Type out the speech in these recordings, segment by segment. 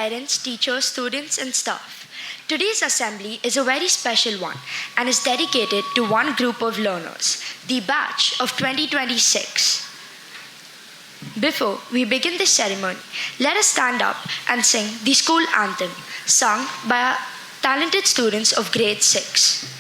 parents, teachers, students, and staff. Today's assembly is a very special one and is dedicated to one group of learners, the batch of 2026. Before we begin this ceremony, let us stand up and sing the school anthem, sung by our talented students of grade 6.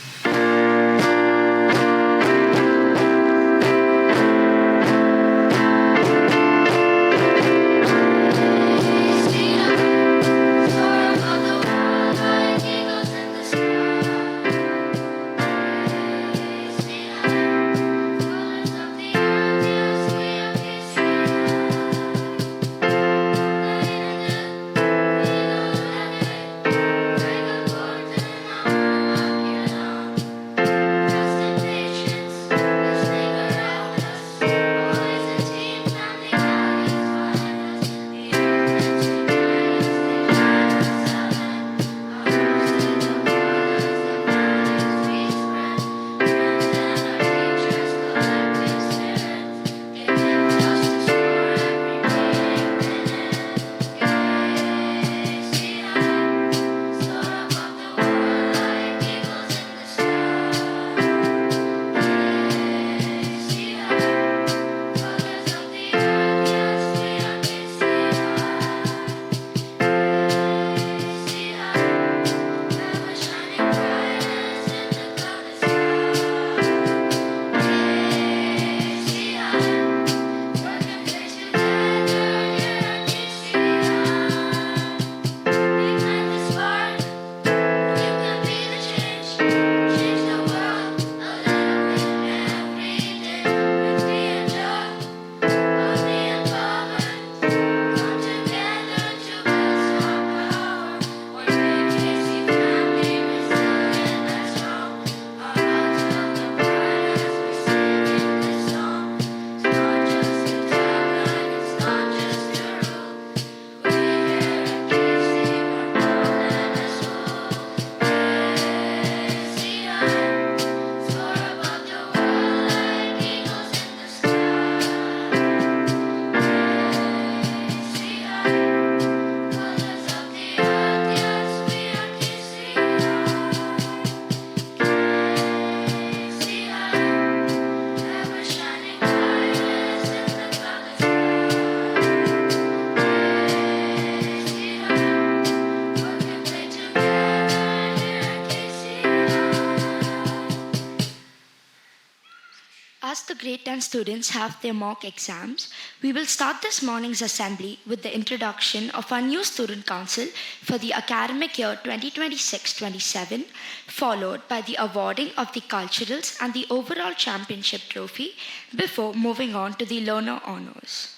As the grade 10 students have their mock exams, we will start this morning's assembly with the introduction of our new student council for the academic year 2026-27, followed by the awarding of the culturals and the overall championship trophy before moving on to the learner honors.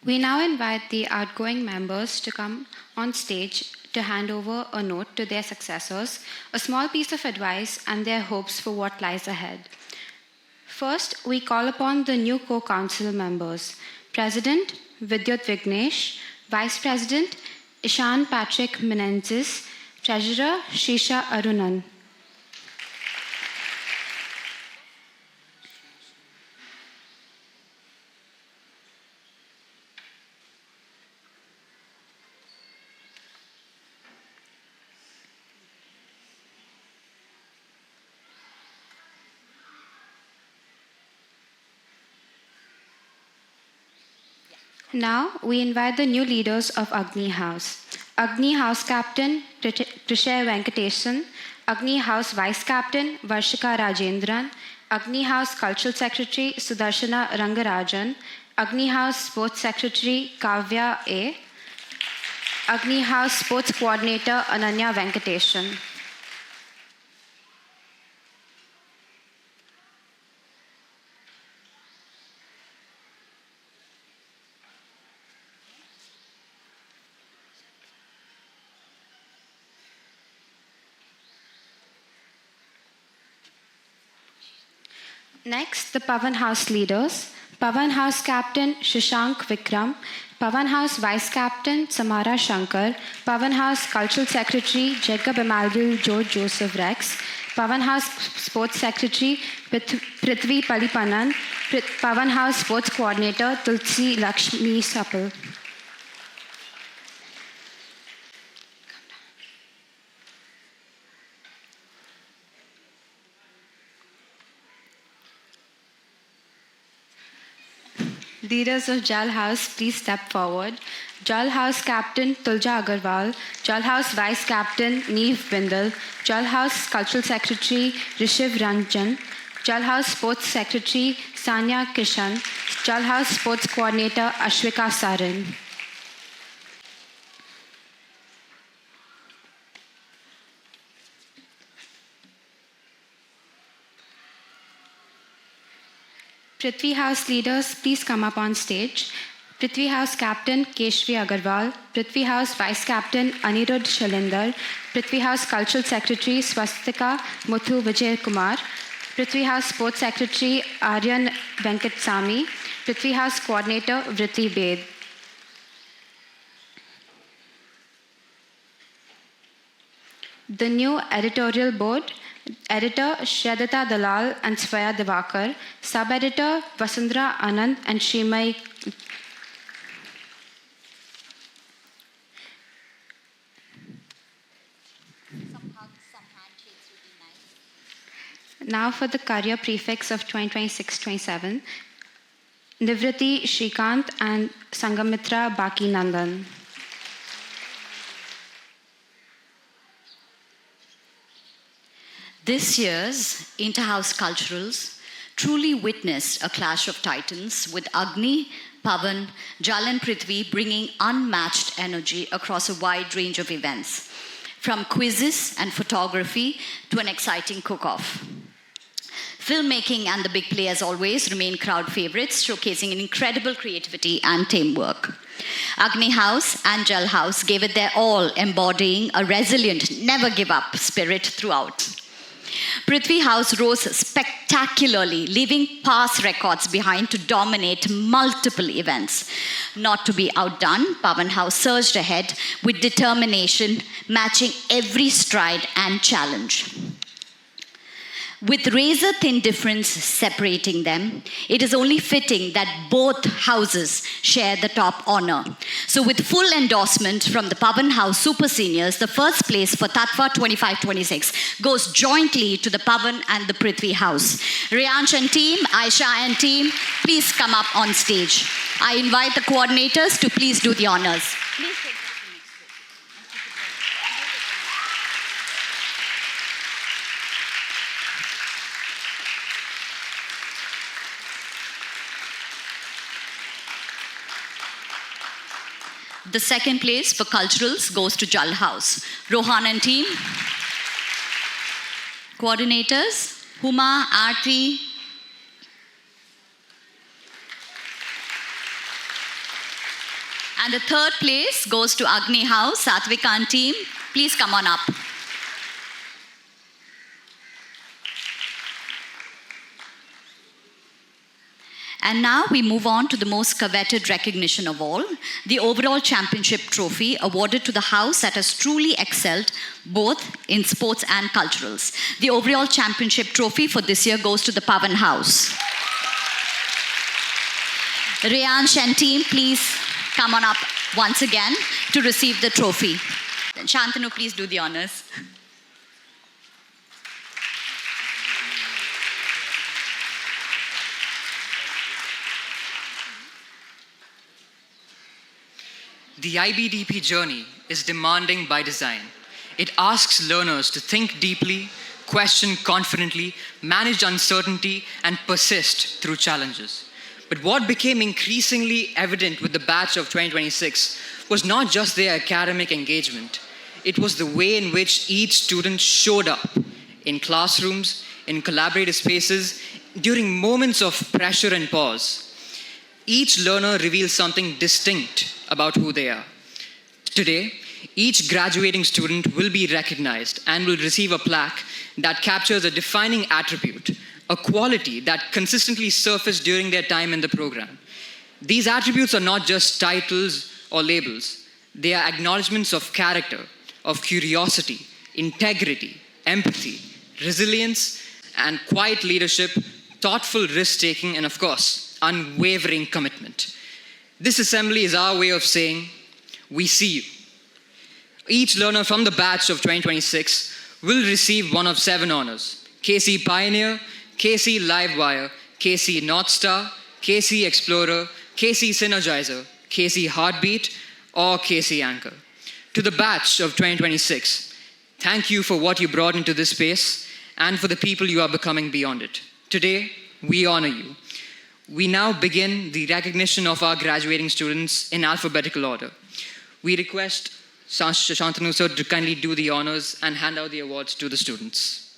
We now invite the outgoing members to come on stage to hand over a note to their successors, a small piece of advice, and their hopes for what lies ahead. First, we call upon the new co-council members. President Vidyut Vignesh, Vice President Ishan Patrick Menendez, Treasurer Shisha Arunan. Now, we invite the new leaders of Agni House. Agni House Captain Trishya Venkatesan, Agni House Vice Captain Varshika Rajendran, Agni House Cultural Secretary Sudarshana Rangarajan, Agni House Sports Secretary Kavya A, Agni House Sports Coordinator Ananya Venkatesan. Next, the Pavan House leaders. Pavan House Captain Shashank Vikram, Pavan House Vice Captain Samara Shankar, Pavan House Cultural Secretary Jacob Emalville George Joseph Rex, Pavan House Sports Secretary Prithvi Palipanan, Pavan House Sports Coordinator Tulsi Lakshmi Sapal. Leaders of Jal House, please step forward. Jal House Captain Tulja Agarwal, Jal House Vice Captain Neev Bindal, Jal House Cultural Secretary Rishiv Ranjan, Jal House Sports Secretary Sanya Kishan, Jal House Sports Coordinator Ashwika Sarin. Prithvi House leaders, please come up on stage. Prithvi House Captain Keshvi Agarwal, Prithvi House Vice Captain Anirudh Shalindar, Prithvi House Cultural Secretary Swastika Muthu Vijay Kumar, Prithvi House Sports Secretary Aryan Venkatsamy, Prithvi House Coordinator Vritti Bed. The new editorial board, Editor Shradhata Dalal and Svaya Devakar, Sub-Editor Vasundhara Anand and Shrimai. Now for the career prefix of 2026-27, Nivriti Shrikant and Sangamitra Baki Nandan. This year's Inter-House Culturals truly witnessed a clash of titans with Agni, Pavan, Jal and Prithvi bringing unmatched energy across a wide range of events, from quizzes and photography to an exciting cook-off. Filmmaking and the big play, as always, remain crowd favorites, showcasing an incredible creativity and teamwork. Agni House and Jal House gave it their all, embodying a resilient, never-give-up spirit throughout. Prithvi House rose spectacularly, leaving past records behind to dominate multiple events. Not to be outdone, Pavan House surged ahead with determination, matching every stride and challenge. With razor-thin difference separating them, it is only fitting that both houses share the top honor. So with full endorsement from the Pavan House Super Seniors, the first place for Tatva 25-26 goes jointly to the Pavan and the Prithvi House. Riyansh and team, Aisha and team, please come up on stage. I invite the coordinators to please do the honors. Please take The second place for culturals goes to Jal House. Rohan and team. Coordinators, Huma, Aarti. And the third place goes to Agni House, Satvika and team. Please come on up. And now we move on to the most coveted recognition of all, the overall championship trophy awarded to the house that has truly excelled both in sports and culturals. The overall championship trophy for this year goes to the Pavan House. Riyansh and team, please come on up once again to receive the trophy. Then Shantanu, please do the honors. The IBDP journey is demanding by design. It asks learners to think deeply, question confidently, manage uncertainty, and persist through challenges. But what became increasingly evident with the batch of 2026 was not just their academic engagement. It was the way in which each student showed up in classrooms, in collaborative spaces, during moments of pressure and pause. Each learner reveals something distinct about who they are. Today, each graduating student will be recognized and will receive a plaque that captures a defining attribute, a quality that consistently surfaced during their time in the program. These attributes are not just titles or labels. They are acknowledgements of character, of curiosity, integrity, empathy, resilience, and quiet leadership, thoughtful risk-taking, and of course, unwavering commitment. This assembly is our way of saying, we see you. Each learner from the batch of 2026 will receive one of 7 honors: KC Pioneer, KC Livewire, KC North Star, KC Explorer, KC Synergizer, KC Heartbeat, or KC Anchor. To the batch of 2026, thank you for what you brought into this space and for the people you are becoming beyond it. Today, we honor you. We now begin the recognition of our graduating students in alphabetical order. We request Shantanu sir to kindly do the honors and hand out the awards to the students.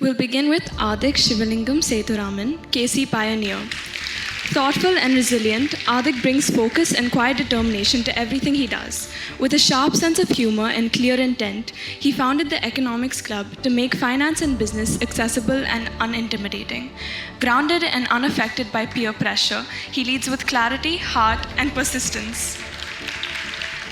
We'll begin with Adik Shivalingam Sethuraman, KC Pioneer. Thoughtful and resilient, Adik brings focus and quiet determination to everything he does. With a sharp sense of humor and clear intent, he founded the Economics Club to make finance and business accessible and unintimidating. Grounded and unaffected by peer pressure, he leads with clarity, heart, and persistence.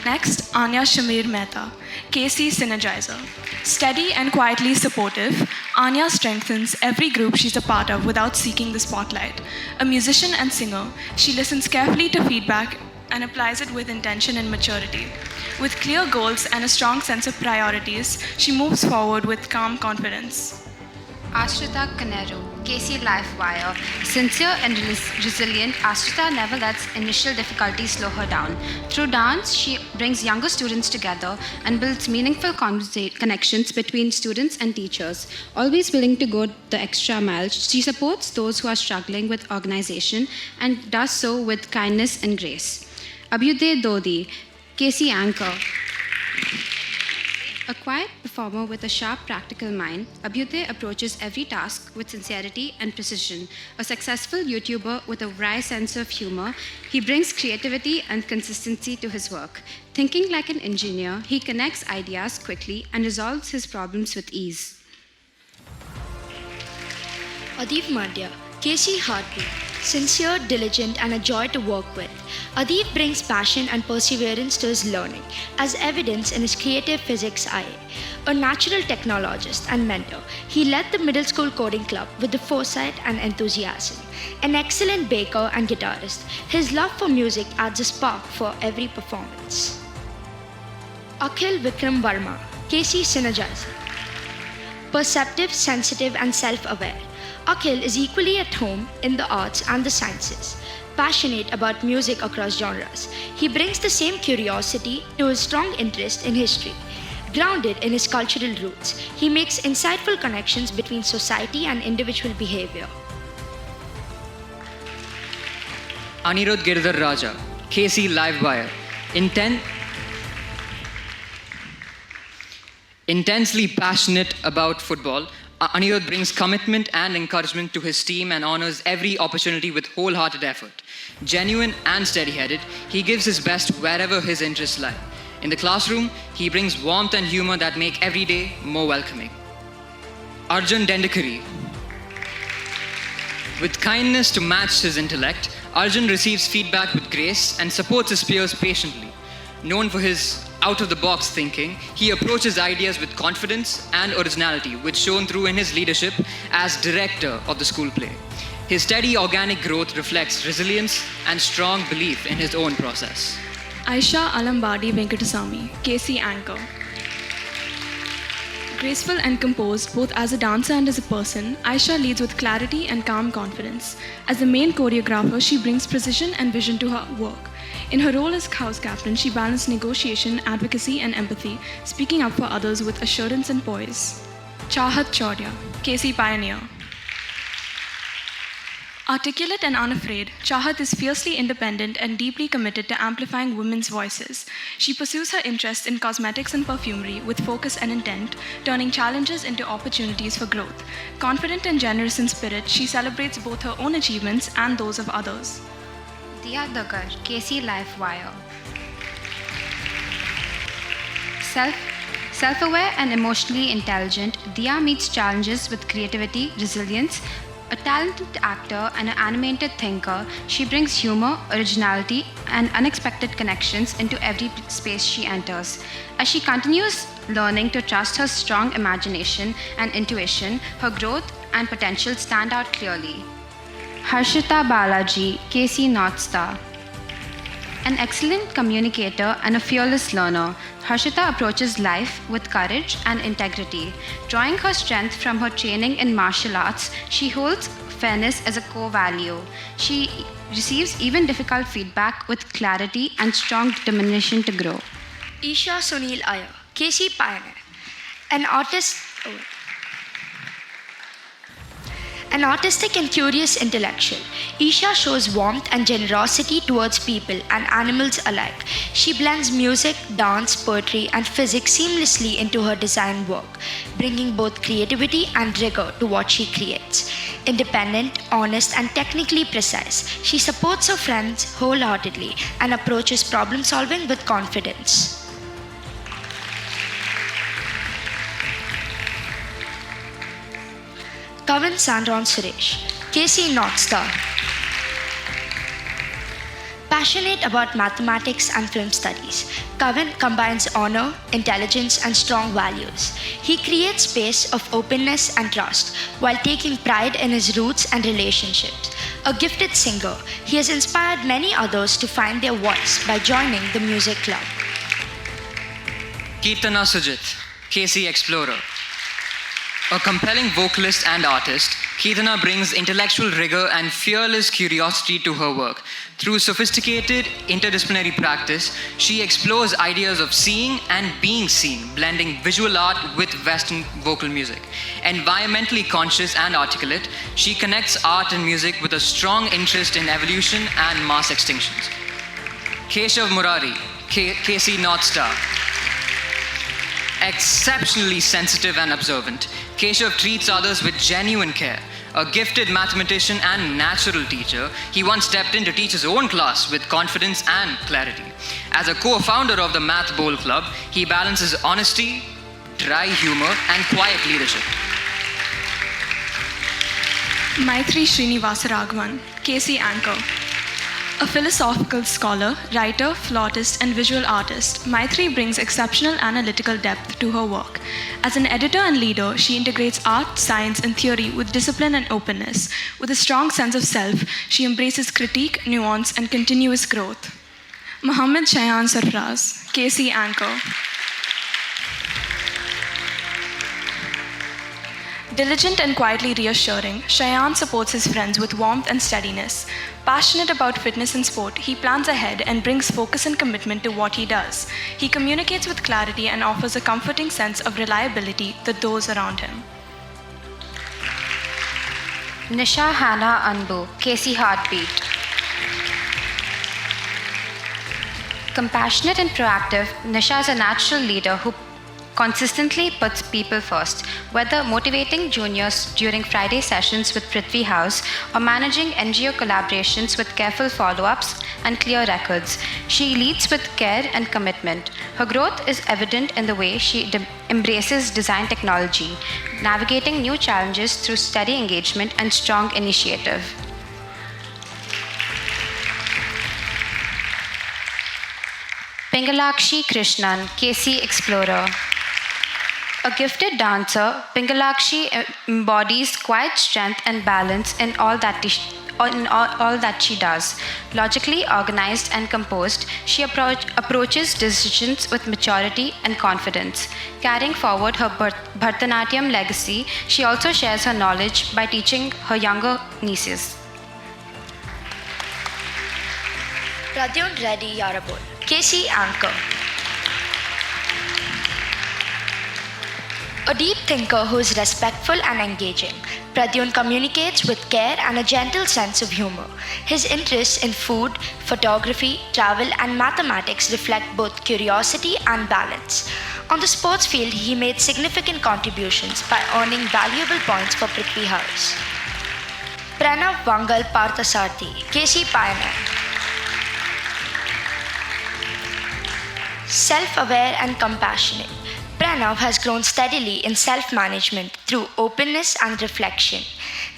Next, Anya Shamir Mehta, KC Synergizer. Steady and quietly supportive, Anya strengthens every group she's a part of without seeking the spotlight. A musician and singer, she listens carefully to feedback and applies it with intention and maturity. With clear goals and a strong sense of priorities, she moves forward with calm confidence. Ashrita Kanero, KC Livewire. Sincere and resilient, Ashrita never lets initial difficulties slow her down. Through dance, she brings younger students together and builds meaningful connections between students and teachers. Always willing to go the extra mile, she supports those who are struggling with organization and does so with kindness and grace. Abhyuday Dodi, KC Anchor. A quiet performer with a sharp, practical mind, Abhyuday approaches every task with sincerity and precision. A successful YouTuber with a wry sense of humor, he brings creativity and consistency to his work. Thinking like an engineer, he connects ideas quickly and resolves his problems with ease. Adib Mandya, KC Heartbeat. Sincere, diligent, and a joy to work with. Adib brings passion and perseverance to his learning, as evidenced in his creative physics IA. A natural technologist and mentor, he led the middle school coding club with the foresight and enthusiasm. An excellent baker and guitarist, his love for music adds a spark for every performance. Akhil Vikram Verma, KC Synergizer. Perceptive, sensitive, and self-aware, Akhil is equally at home in the arts and the sciences. Passionate about music across genres, he brings the same curiosity to his strong interest in history. Grounded in his cultural roots, he makes insightful connections between society and individual behavior. Anirudh Girdhar Raja, KC Livewire. Intensely passionate about football, Anirudh brings commitment and encouragement to his team and honors every opportunity with wholehearted effort. Genuine and steady-headed, he gives his best wherever his interests lie. In the classroom, he brings warmth and humor that make every day more welcoming. Arjun Dendakari. With kindness to match his intellect, Arjun receives feedback with grace and supports his peers patiently. Known for his out-of-the-box thinking, he approaches ideas with confidence and originality, which shone through in his leadership as director of the school play. His steady organic growth reflects resilience and strong belief in his own process. Aisha Alambadi Venkatasamy, KC Anchor. Graceful and composed, both as a dancer and as a person, Aisha leads with clarity and calm confidence. As the main choreographer, she brings precision and vision to her work. In her role as house captain, she balanced negotiation, advocacy, and empathy, speaking up for others with assurance and poise. Chahat Chaudhya, KC Pioneer. Articulate and unafraid, Chahat is fiercely independent and deeply committed to amplifying women's voices. She pursues her interests in cosmetics and perfumery with focus and intent, turning challenges into opportunities for growth. Confident and generous in spirit, she celebrates both her own achievements and those of others. Diya Dagar, KC Livewire. Self-aware and emotionally intelligent, Diya meets challenges with creativity, resilience. A talented actor and an animated thinker, she brings humor, originality, and unexpected connections into every space she enters. As she continues learning to trust her strong imagination and intuition, her growth and potential stand out clearly. Harshita Balaji, KC North Star. An excellent communicator and a fearless learner, Harshita approaches life with courage and integrity. Drawing her strength from her training in martial arts, she holds fairness as a core value. She receives even difficult feedback with clarity and strong determination to grow. Isha Sunil Iyer, Casey Pioneer, an artist. An artistic and curious intellectual, Isha shows warmth and generosity towards people and animals alike. She blends music, dance, poetry, and physics seamlessly into her design work, bringing both creativity and rigor to what she creates. Independent, honest, and technically precise, she supports her friends wholeheartedly and approaches problem solving with confidence. Kavan Sandron Suresh, KC North Star. Passionate about mathematics and film studies, Kavan combines honor, intelligence, and strong values. He creates space of openness and trust while taking pride in his roots and relationships. A gifted singer, he has inspired many others to find their voice by joining the music club. Kirtana Sujit, KC Explorer. A compelling vocalist and artist, Kirtana brings intellectual rigor and fearless curiosity to her work. Through sophisticated interdisciplinary practice, she explores ideas of seeing and being seen, blending visual art with Western vocal music. Environmentally conscious and articulate, she connects art and music with a strong interest in evolution and mass extinctions. Keshav Murari, KC North Star. Exceptionally sensitive and observant, Keshav treats others with genuine care. A gifted mathematician and natural teacher, he once stepped in to teach his own class with confidence and clarity. As a co-founder of the Math Bowl Club, he balances honesty, dry humor, and quiet leadership. Maitri Srinivasaraghavan, KC Anchor. A philosophical scholar, writer, flautist, and visual artist, Maitri brings exceptional analytical depth to her work. As an editor and leader, she integrates art, science, and theory with discipline and openness. With a strong sense of self, she embraces critique, nuance, and continuous growth. Mohammed Shayan Sarfraz, KC Anchor. Diligent and quietly reassuring, Shayan supports his friends with warmth and steadiness. Passionate about fitness and sport, he plans ahead and brings focus and commitment to what he does. He communicates with clarity and offers a comforting sense of reliability to those around him. Nisha Hannah Anbu, KC Heartbeat. Compassionate and proactive, Nisha is a natural leader who consistently puts people first, whether motivating juniors during Friday sessions with Prithvi House or managing NGO collaborations with careful follow-ups and clear records. She leads with care and commitment. Her growth is evident in the way she embraces design technology, navigating new challenges through steady engagement and strong initiative. Pingalakshi Krishnan, KC Explorer. A gifted dancer, Pingalakshi embodies quiet strength and balance in all that she does. Logically organized and composed, she approaches decisions with maturity and confidence. Carrying forward her Bharatanatyam legacy, she also shares her knowledge by teaching her younger nieces. Pradyun Reddy Yarabol, KC Anchor. A deep thinker who is respectful and engaging, Pradyun communicates with care and a gentle sense of humor. His interests in food, photography, travel, and mathematics reflect both curiosity and balance. On the sports field, he made significant contributions by earning valuable points for Prithvi House. Pranav Vangal Parthasarthi, KC Pioneer. Self-aware and compassionate, Pranav has grown steadily in self-management through openness and reflection.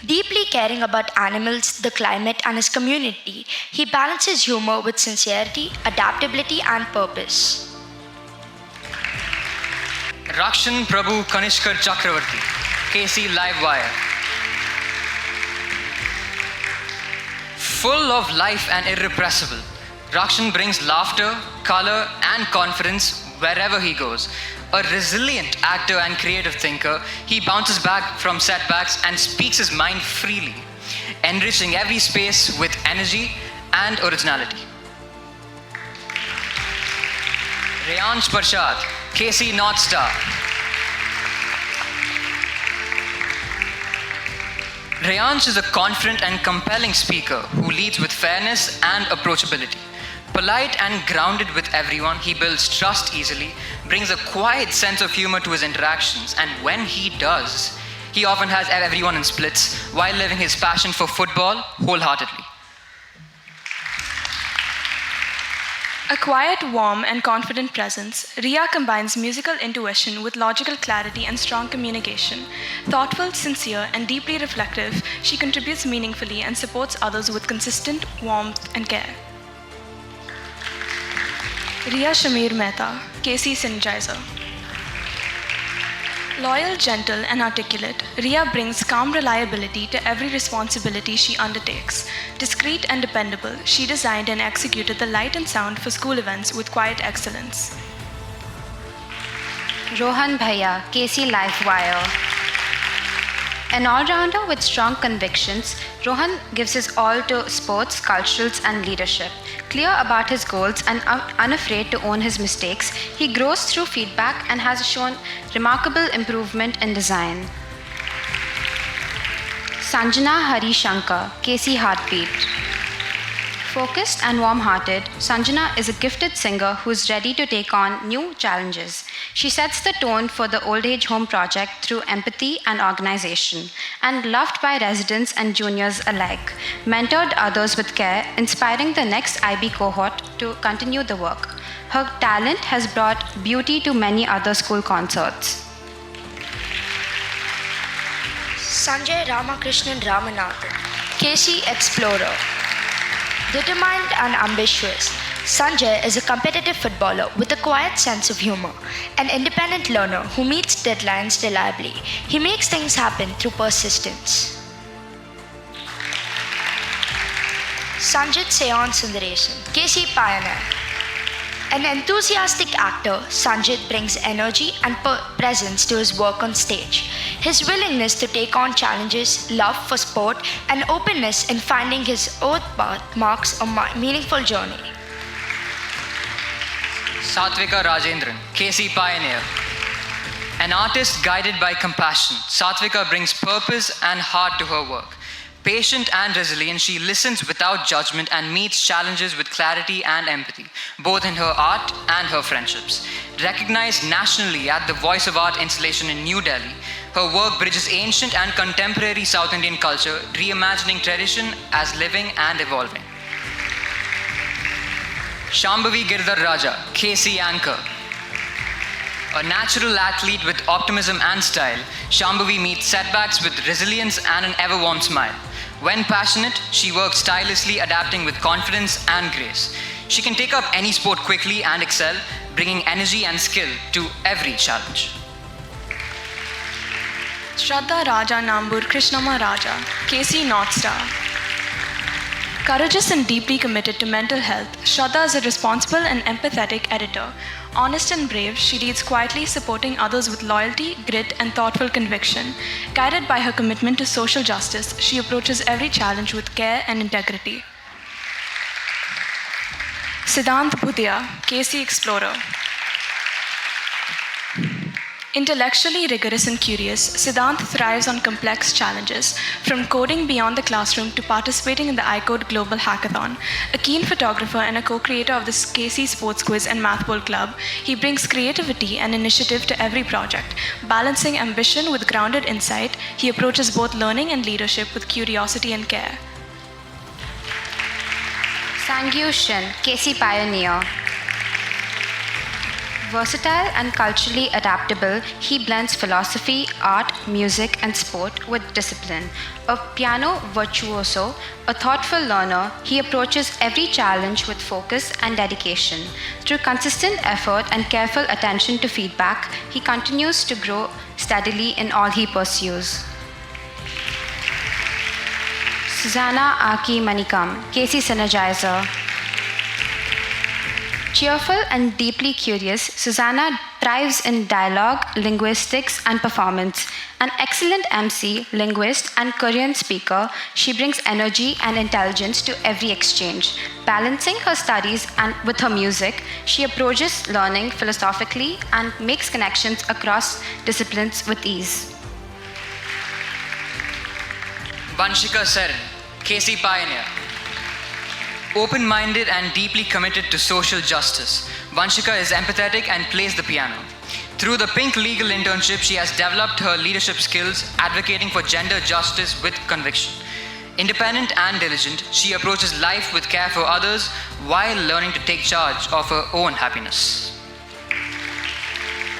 Deeply caring about animals, the climate, and his community, he balances humor with sincerity, adaptability, and purpose. Rakshan Prabhu Kanishkar Chakravarti, KC Livewire. Full of life and irrepressible, Rakshan brings laughter, color, and confidence wherever he goes. A resilient actor and creative thinker, he bounces back from setbacks and speaks his mind freely, enriching every space with energy and originality. Reyansh Parshad, KC North Star. Reyansh is a confident and compelling speaker who leads with fairness and approachability. Polite and grounded with everyone, he builds trust easily, brings a quiet sense of humor to his interactions, and when he does, he often has everyone in splits while living his passion for football wholeheartedly. A quiet, warm, and confident presence, Ria combines musical intuition with logical clarity and strong communication. Thoughtful, sincere, and deeply reflective, she contributes meaningfully and supports others with consistent warmth and care. Ria Shamir Mehta, KC Synergizer. Loyal, gentle, and articulate, Ria brings calm reliability to every responsibility she undertakes. Discreet and dependable, she designed and executed the light and sound for school events with quiet excellence. Rohan Bhaiya, KC Livewire. An all-rounder with strong convictions, Rohan gives his all to sports, culturals, and leadership. Clear about his goals and unafraid to own his mistakes, he grows through feedback and has shown remarkable improvement in design. Sanjana Hari Shankar, KC Heartbeat. Focused and warm-hearted, Sanjana is a gifted singer who is ready to take on new challenges. She sets the tone for the old age home project through empathy and organization, and loved by residents and juniors alike, mentored others with care, inspiring the next IB cohort to continue the work. Her talent has brought beauty to many other school concerts. Sanjay Ramakrishnan Ramanathan, KC Explorer. Determined and ambitious, Sanjay is a competitive footballer with a quiet sense of humor, an independent learner who meets deadlines reliably. He makes things happen through persistence. Sanjit Seon Sundaresan, KC Pioneer. An enthusiastic actor, Sanjit brings energy and presence to his work on stage. His willingness to take on challenges, love for sport, and openness in finding his own path marks a meaningful journey. Satvika Rajendran, KC Pioneer. An artist guided by compassion, Satvika brings purpose and heart to her work. Patient and resilient, she listens without judgment and meets challenges with clarity and empathy, both in her art and her friendships. Recognized nationally at the Voice of Art installation in New Delhi, her work bridges ancient and contemporary South Indian culture, reimagining tradition as living and evolving. Shambhavi Girdhar Raja, KC Anchor. A natural athlete with optimism and style, Shambhavi meets setbacks with resilience and an ever-warm smile. When passionate, she works tirelessly, adapting with confidence and grace. She can take up any sport quickly and excel, bringing energy and skill to every challenge. Shraddha Raja Nambur Krishnama Raja, KC North Star. Courageous and deeply committed to mental health, Shraddha is a responsible and empathetic editor. Honest and brave, she leads quietly, supporting others with loyalty, grit, and thoughtful conviction. Guided by her commitment to social justice, she approaches every challenge with care and integrity. Siddhant Bhutia, KC Explorer. Intellectually rigorous and curious, Siddhant thrives on complex challenges, from coding beyond the classroom to participating in the iCode Global Hackathon. A keen photographer and a co-creator of the KC Sports Quiz and Math Bowl Club, he brings creativity and initiative to every project. Balancing ambition with grounded insight, he approaches both learning and leadership with curiosity and care. Sangyu Shin, KC Pioneer. Versatile and culturally adaptable, he blends philosophy, art, music, and sport with discipline. A piano virtuoso, a thoughtful learner, he approaches every challenge with focus and dedication. Through consistent effort and careful attention to feedback, he continues to grow steadily in all he pursues. Susanna Aki Manikam, KC Synergizer. Cheerful and deeply curious, Susanna thrives in dialogue, linguistics, and performance. An excellent MC, linguist, and Korean speaker, she brings energy and intelligence to every exchange. Balancing her studies and with her music, she approaches learning philosophically and makes connections across disciplines with ease. Vanshika Saran, KC Pioneer. Open-minded and deeply committed to social justice, Vanshika is empathetic and plays the piano. Through the Pink Legal Internship, she has developed her leadership skills, advocating for gender justice with conviction. Independent and diligent, she approaches life with care for others while learning to take charge of her own happiness.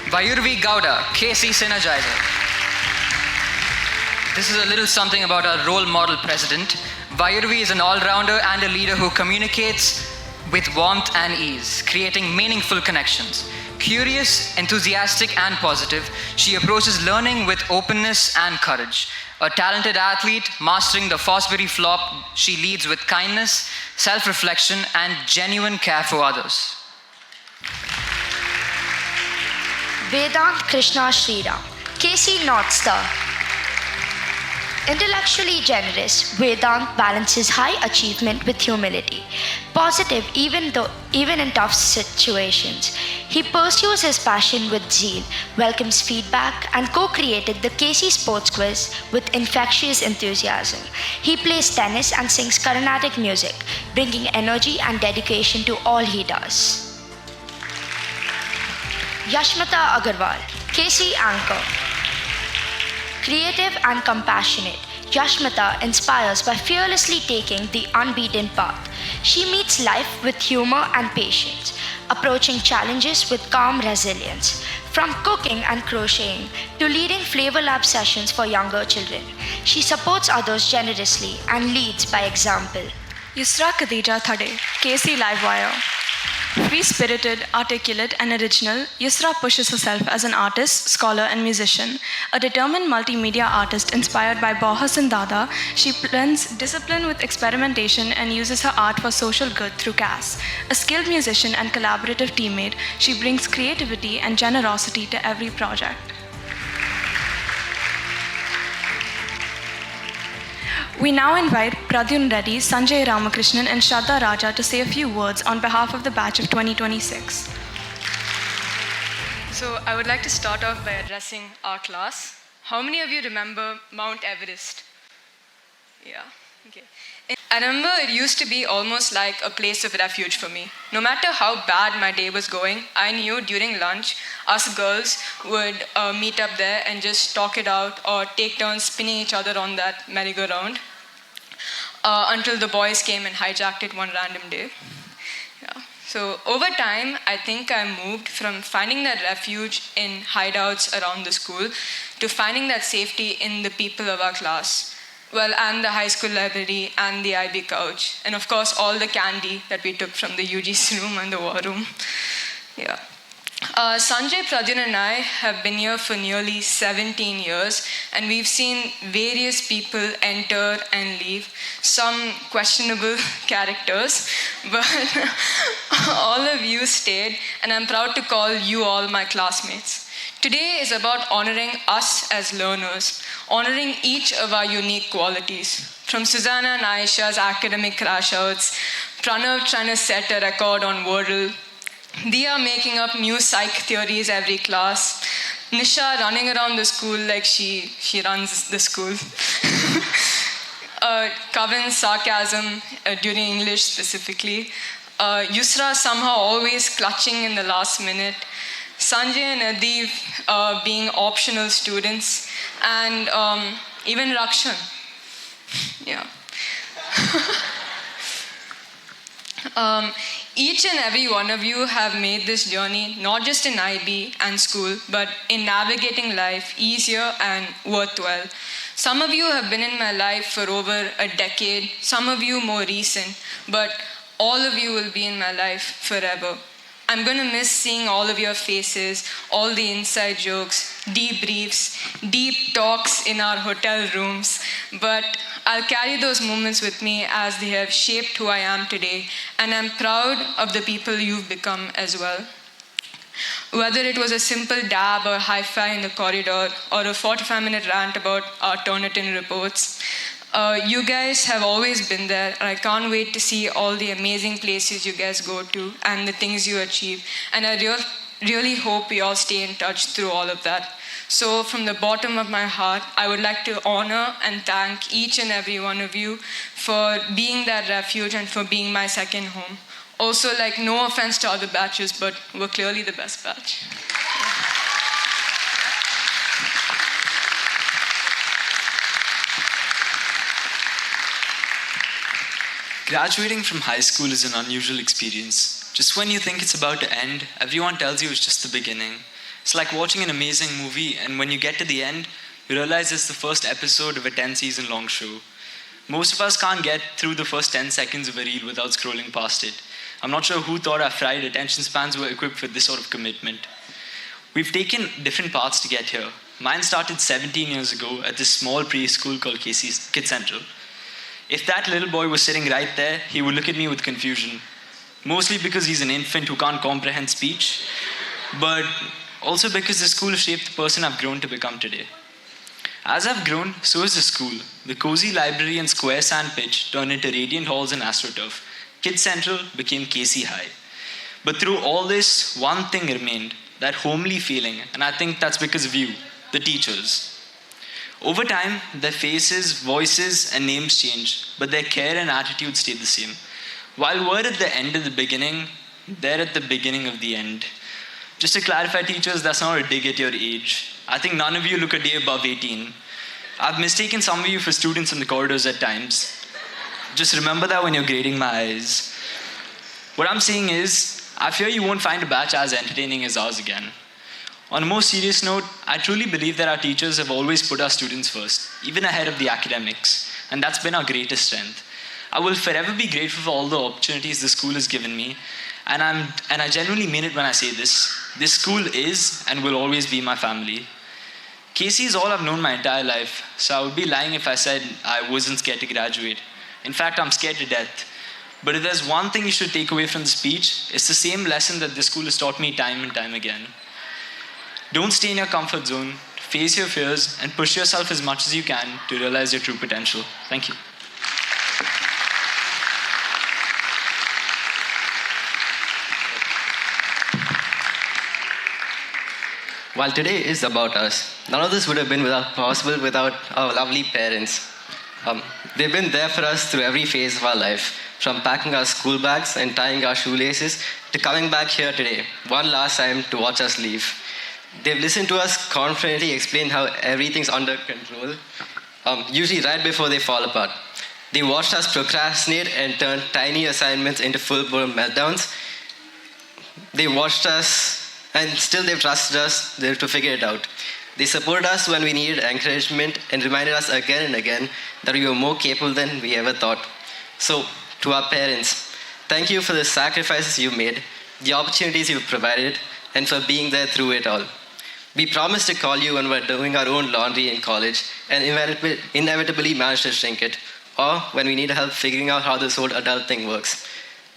Vayurvi Gowda, KC Synergizer. This is a little something about our role model president. Vayurvi is an all-rounder and a leader who communicates with warmth and ease, creating meaningful connections. Curious, enthusiastic, and positive, she approaches learning with openness and courage. A talented athlete, mastering the Fosbury flop, she leads with kindness, self-reflection, and genuine care for others. Vedant Krishna Sriram, KC North Star. Intellectually generous, Vedant balances high achievement with humility. Positive even in tough situations. He pursues his passion with zeal, welcomes feedback, and co-created the KC Sports Quiz with infectious enthusiasm. He plays tennis and sings Carnatic music, bringing energy and dedication to all he does. Yashmata Agarwal, KC Anchor. Creative and compassionate, Yashmata inspires by fearlessly taking the unbeaten path. She meets life with humor and patience, approaching challenges with calm resilience. From cooking and crocheting to leading Flavor Lab sessions for younger children, she supports others generously and leads by example. Yusra Khadija Thade, KC Livewire. Free-spirited, articulate, and original, Yusra pushes herself as an artist, scholar, and musician. A determined multimedia artist inspired by Bohas and Dada, she blends discipline with experimentation and uses her art for social good through CAS. A skilled musician and collaborative teammate, she brings creativity and generosity to every project. We now invite Pradyun Reddy, Sanjay Ramakrishnan, and Shraddha Raja to say a few words on behalf of the batch of 2026. So I would like to start off by addressing our class. How many of you remember Mount Everest? Yeah, okay. I remember it used to be almost like a place of refuge for me. No matter how bad my day was going, I knew during lunch, us girls would meet up there and just talk it out or take turns spinning each other on that merry-go-round until the boys came and hijacked it one random day. Yeah. So over time, I think I moved from finding that refuge in hideouts around the school to finding that safety in the people of our class. Well, and the high school library and the IB couch. And of course, all the candy that we took from the UGC room and the war room. Yeah. Sanjay, Pradyun and I have been here for nearly 17 years, and we've seen various people enter and leave, some questionable characters, but all of you stayed, and I'm proud to call you all my classmates. Today is about honoring us as learners, honoring each of our unique qualities. From Susanna and Aisha's academic crash outs, Pranav trying to set a record on Wordle, Dia making up new psych theories every class, Nisha running around the school like she runs the school, Kavan's sarcasm during English specifically, Yusra somehow always clutching in the last minute, Sanjay and Adiv being optional students, and even Rakshan. Yeah. Each and every one of you have made this journey, not just in IB and school, but in navigating life easier and worthwhile. Some of you have been in my life for over a decade, some of you more recent, but all of you will be in my life forever. I'm going to miss seeing all of your faces, all the inside jokes, debriefs, deep talks in our hotel rooms. But I'll carry those moments with me as they have shaped who I am today, and I'm proud of the people you've become as well. Whether it was a simple dab or hi-fi in the corridor or a 45-minute rant about our Turnitin reports, you guys have always been there, and I can't wait to see all the amazing places you guys go to and the things you achieve. And I really hope we all stay in touch through all of that. So from the bottom of my heart, I would like to honor and thank each and every one of you for being that refuge and for being my second home. Also, no offense to other batches, but we're clearly the best batch. Graduating from high school is an unusual experience. Just when you think it's about to end, everyone tells you it's just the beginning. It's like watching an amazing movie, and when you get to the end, you realize it's the first episode of a 10-season long show. Most of us can't get through the first 10 seconds of a reel without scrolling past it. I'm not sure who thought our fried attention spans were equipped with this sort of commitment. We've taken different paths to get here. Mine started 17 years ago at this small preschool called Casey's Kid Central. If that little boy was sitting right there, he would look at me with confusion. Mostly because he's an infant who can't comprehend speech, but also because the school shaped the person I've grown to become today. As I've grown, so has the school. The cozy library and square sand pitch turned into radiant halls and AstroTurf. Kids Central became Casey High. But through all this, one thing remained, that homely feeling, and I think that's because of you, the teachers. Over time, their faces, voices, and names changed, but their care and attitude stayed the same. While we're at the end of the beginning, they're at the beginning of the end. Just to clarify, teachers, that's not a dig at your age. I think none of you look a day above 18. I've mistaken some of you for students in the corridors at times. Just remember that when you're grading my eyes. What I'm saying is, I fear you won't find a batch as entertaining as ours again. On a more serious note, I truly believe that our teachers have always put our students first, even ahead of the academics, and that's been our greatest strength. I will forever be grateful for all the opportunities the school has given me, and I genuinely mean it when I say this. This school is and will always be my family. Casey is all I've known my entire life, so I would be lying if I said I wasn't scared to graduate. In fact, I'm scared to death. But if there's one thing you should take away from the speech, it's the same lesson that this school has taught me time and time again. Don't stay in your comfort zone, face your fears, and push yourself as much as you can to realize your true potential. Thank you. While today is about us, none of this would have been possible without our lovely parents. They've been there for us through every phase of our life, from packing our school bags and tying our shoelaces to coming back here today, one last time to watch us leave. They've listened to us confidently explain how everything's under control, usually right before they fall apart. They watched us procrastinate and turn tiny assignments into full-blown meltdowns. They watched us, and still they've trusted us to figure it out. They supported us when we needed encouragement and reminded us again and again that we were more capable than we ever thought. So, to our parents, thank you for the sacrifices you've made, the opportunities you've provided, and for being there through it all. We promised to call you when we're doing our own laundry in college and inevitably managed to shrink it, or when we need help figuring out how this whole adult thing works.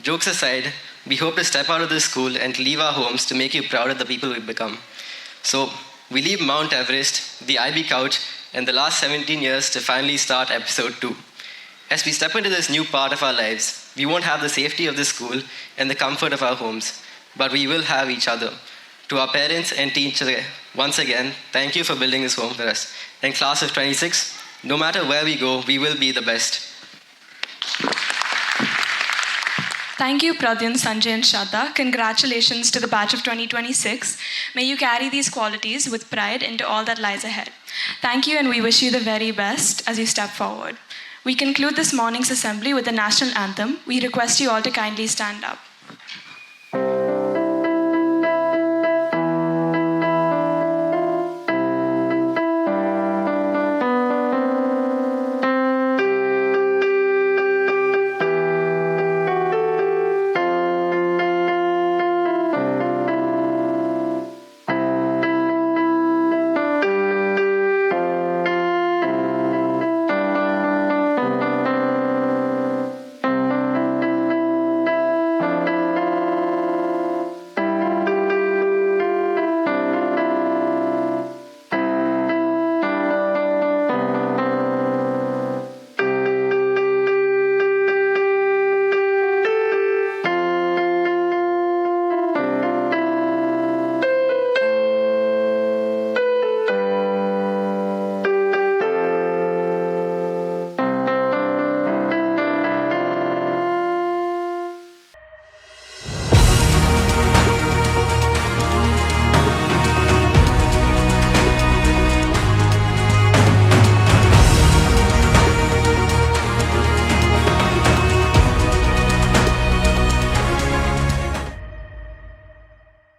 Jokes aside, we hope to step out of this school and leave our homes to make you proud of the people we've become. So, we leave Mount Everest, the IB couch, and the last 17 years to finally start episode 2. As we step into this new part of our lives, we won't have the safety of this school and the comfort of our homes, but we will have each other. To our parents and teachers, once again, thank you for building this home for us. And class of 26, no matter where we go, we will be the best. Thank you, Pradyan, Sanjay, and Shraddha. Congratulations to the batch of 2026. May you carry these qualities with pride into all that lies ahead. Thank you, and we wish you the very best as you step forward. We conclude this morning's assembly with the national anthem. We request you all to kindly stand up.